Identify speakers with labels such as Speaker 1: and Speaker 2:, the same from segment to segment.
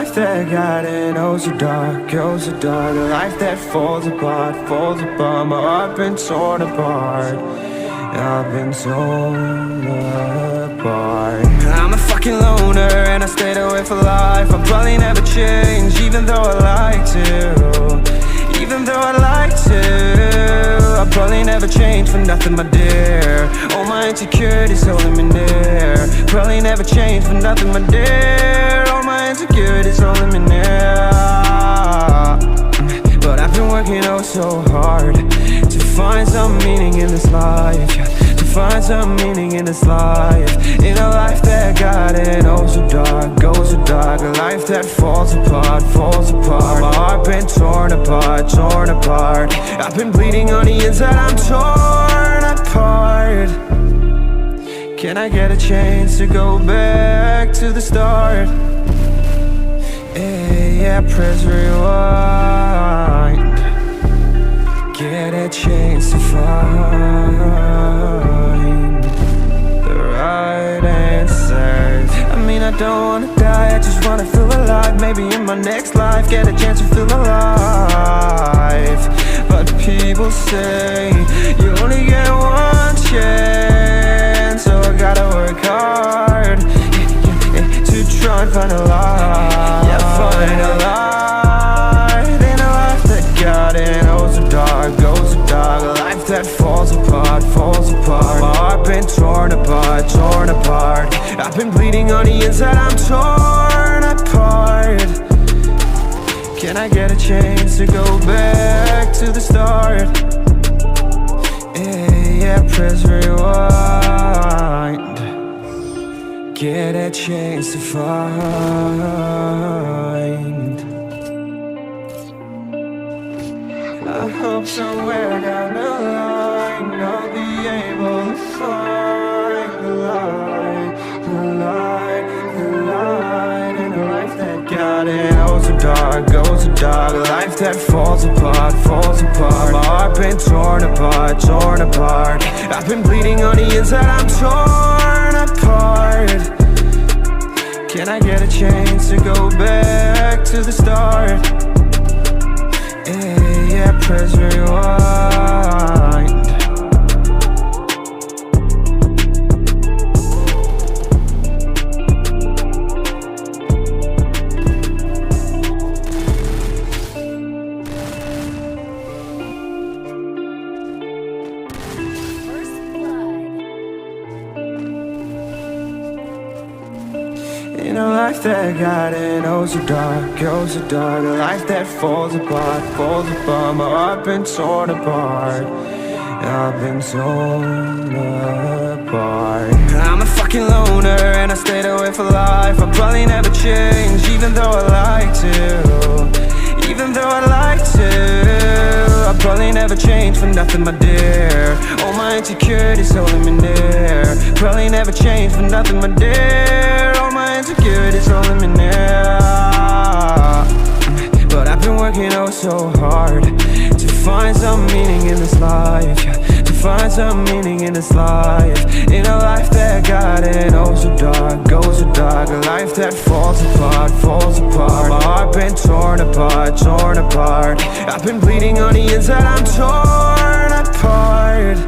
Speaker 1: life that got it, oh so dark, oh so dark. A life that falls apart, falls apart. My heart been torn apart, I've been torn apart. I'm a fucking loner and I stayed away for life. I'll probably never change, even though I like to. Even though I'd like to, I'll probably never change for nothing, my dear. All my insecurities holding me near. Probably never change for nothing, my dear. All my insecurities holding me near. But I've been working oh so hard to find some meaning in this life, to find some meaning in this life. In a life that got it oh so dark, goes so dark. A life that falls apart, falls apart. My heart been torn apart, torn apart. I've been bleeding on the inside, I'm torn apart. Can I get a chance to go back to the start? Yeah, press rewind. Get a chance to find the right answers. I mean, I don't wanna die, I just wanna feel alive. Maybe in my next life, get a chance to feel alive. But people say you only get one chance, so I gotta work hard to try and find a light. Yeah, find a light in a life that got it oh so dark, goes so dark. A life that falls apart, falls apart. My heart been torn apart, torn apart. I've been bleeding on the inside, I'm torn apart. Can I get a chance to go back to the start? Yeah, press rewind. Get a chance to find. I hope somewhere down the line I'll be able to find the light, the light, the light. In a life that got it oh so dark, goes so dark. A life that falls apart, falls apart. My heart been torn apart, torn apart. I've been bleeding on the inside, I'm torn apart. Can I get a chance to go back to the start? Yeah, press rewind. In a life that got it oh so dark, oh so dark. A life that falls apart, falls apart. My heart been torn apart, I've been torn apart. I'm a fucking loner and I stayed away for life. I'll probably never change, even though I like to. Even though I'd like to, I'll probably never change for nothing, my dear. All my insecurities holding me near. Probably never change for nothing, my dear. All my insecurities holding me near. But I've been working oh so hard to find some meaning in this life, to find some meaning in this life. In a life that got it oh so dark, goes so dark. A life that falls apart, falls apart. My heart been torn apart, torn apart. I've been bleeding on the inside, I'm torn apart.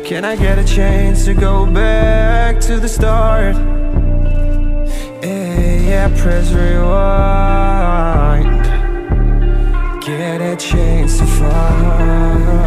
Speaker 1: Can I get a chance to go back to the start? Yeah, press rewind. Get a chance to find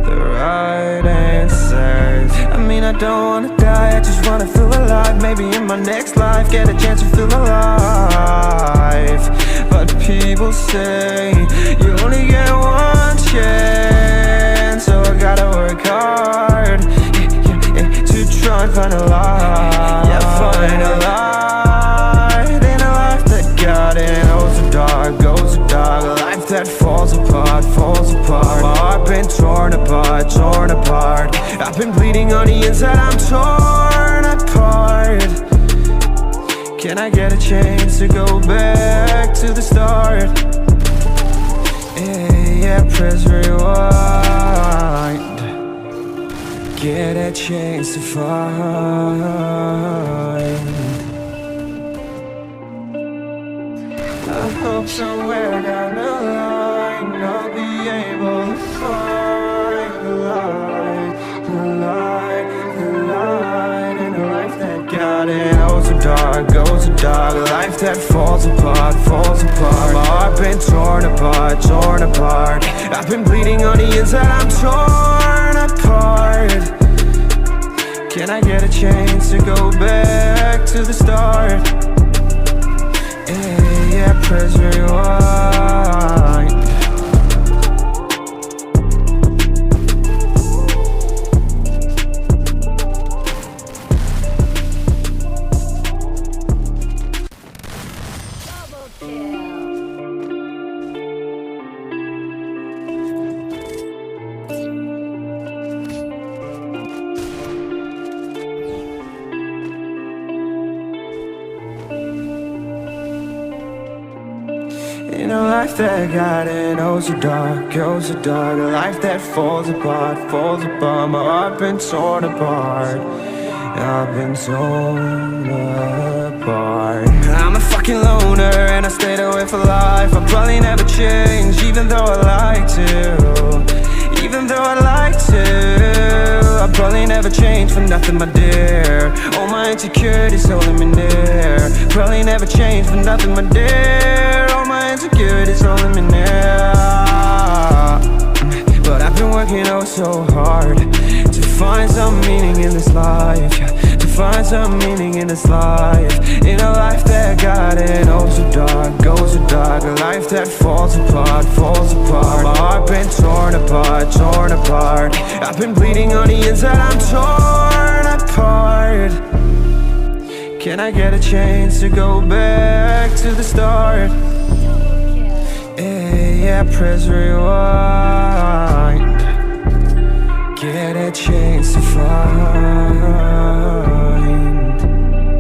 Speaker 1: the right answers. I mean, I don't wanna die, I just wanna feel alive. Maybe in my next life, get a chance to feel alive. But people say you only get one chance, so I gotta work hard to try and find a light. Yeah, find a light in a life that got it oh so dark, goes so dark. A life that falls apart, falls apart. My heart been torn apart, torn apart. I've been bleeding on the inside, I'm torn apart. Can I get a chance to go back to the start? Yeah, press rewind. Get a chance to find hope somewhere down the line I'll be able to find the light, the light, the light in a life that got it. Oh, so dark, goes so dark, a life that falls apart, falls apart. My heart been torn apart, torn apart. I've been bleeding on the inside, I'm torn apart. Can I get a chance to go back to the start? Yeah, press rewind. In a life that got it, oh so dark, oh so dark. A life that falls apart, falls apart. My heart been torn apart, I've been torn apart. I'm a fucking loner and I stayed away for life. I'll probably never change, even though I'd like to. Even though I'd like to, I'll probably never change for nothing, my dear. All my insecurities holding me near. Probably never change for nothing, my dear. All my insecurities holding me near. But I've been working oh so hard to find some meaning in this life, to find some meaning in this life. In a life that got it oh so dark, goes so dark. A life that falls apart, falls apart. My heart been torn apart, torn apart. I've been bleeding on the inside, I'm torn apart. Can I get a chance to go back to the start? Yeah, press rewind. Get a chance to find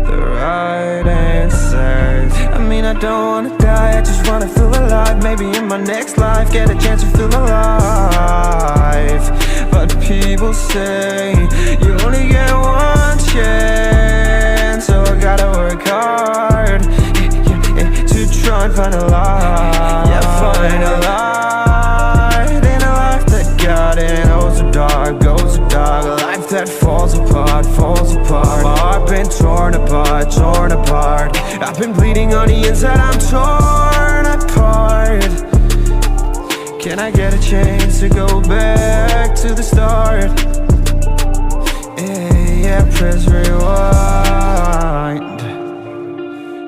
Speaker 1: the right answers. I mean, I don't wanna die, I just wanna feel alive. Maybe in my next life, get a chance to feel alive. But people say you only get one chance, so I gotta work hard to try and find a light. Yeah, find a light in a life that got it oh so dark, goes so dark. A life that falls apart, falls apart. My heart been torn apart, torn apart. I've been bleeding on the inside, I'm torn apart. Can I get a chance to go back to the start? Yeah, press rewind.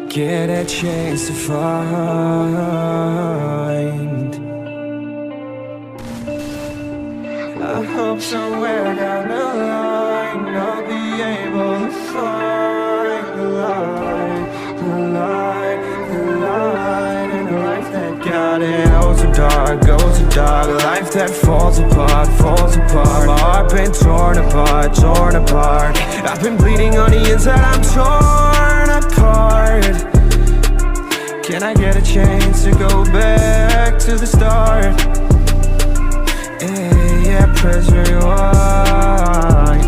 Speaker 1: Get a chance to find. I hope somewhere down the line I'll be able to find the light, the light, the light in a life that got it oh so dark, goes so dark. A life that falls apart, falls apart. My heart been torn apart, torn apart. I've been bleeding on the inside, I'm torn apart. Can I get a chance to go back to the start? Yeah, press rewind.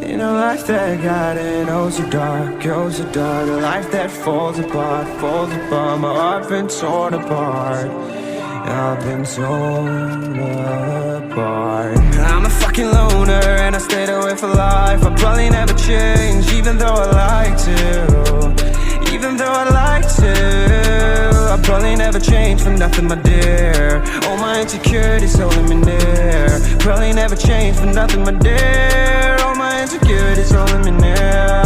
Speaker 1: In a life that got it oh so dark, oh so dark. A life that falls apart, falls apart. My heart been torn apart, I've been torn apart. I'm a fucking loner and I stayed away for life. I'll probably never change, even though I'd like to. Even though I'd like to, I'll probably never change for nothing, my dear. All my insecurities holding me near. Probably never change for nothing, my dear. All my insecurities holding me near.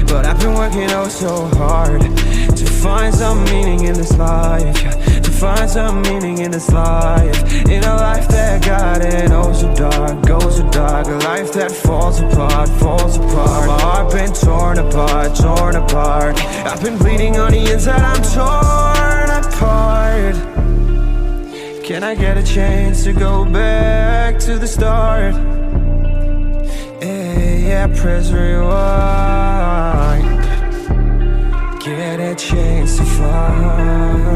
Speaker 1: But I've been working oh so hard to find some meaning in this life, to find some meaning in this life. In a life that got it oh so dark, goes so dark. A life that falls apart, falls apart. My heart been torn apart, torn apart. I've been bleeding on the inside, I'm torn apart. Can I get a chance to go back to the start? yeah, press rewind. Get a chance to find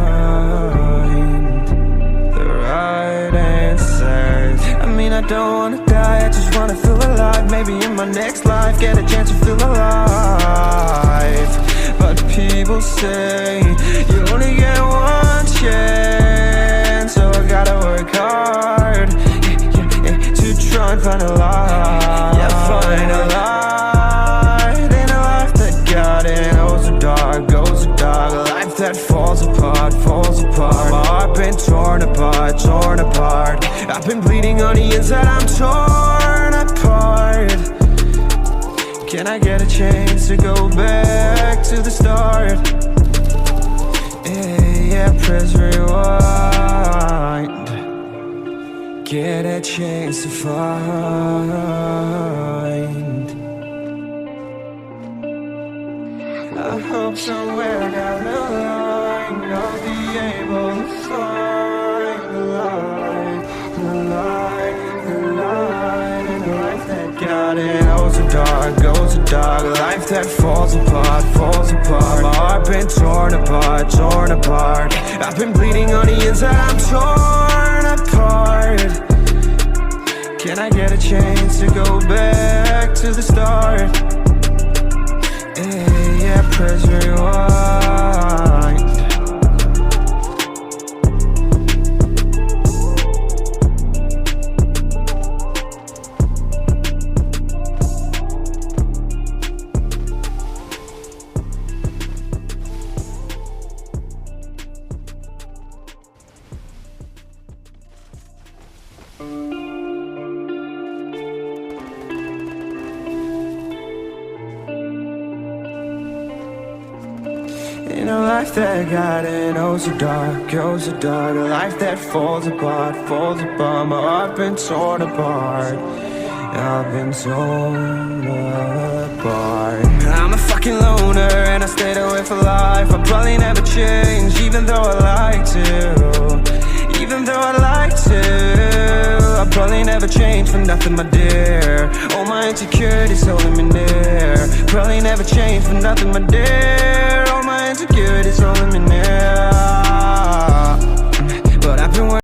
Speaker 1: the right answers. I mean, I don't wanna die, I just wanna feel alive. Maybe in my next life, get a chance to feel alive. But people say you only get one chance, so I gotta work hard, to try and find a light. Yeah, find a light in a life that got it. Goes so dark, goes so dark. A life that falls apart, falls apart. My heart been torn apart, torn apart. I've been bleeding on the inside, I'm torn apart. Can I get a chance to go back to the start? Yeah, press rewind. Get a chance to find. I hope somewhere down the line I'll be able to find the light, the light, the light in a life that got it. Goes so dark, goes so dark. A life that falls apart, falls apart. My heart been torn apart, torn apart. I've been bleeding on the inside, I'm torn apart. Can I get a chance to go back to the start? Yeah, press rewind. In a life that got it, oh so dark, oh so dark. A life that falls apart, falls apart. My heart been torn apart, I've been torn apart. I'm a fucking loner and I stayed away for life. I'll probably never change, even though I like to. Even though I like to, I'll probably never change for nothing, my dear. All my insecurities holding me near. Probably never change for nothing, my dear. All my insecurities holding me near. But I've been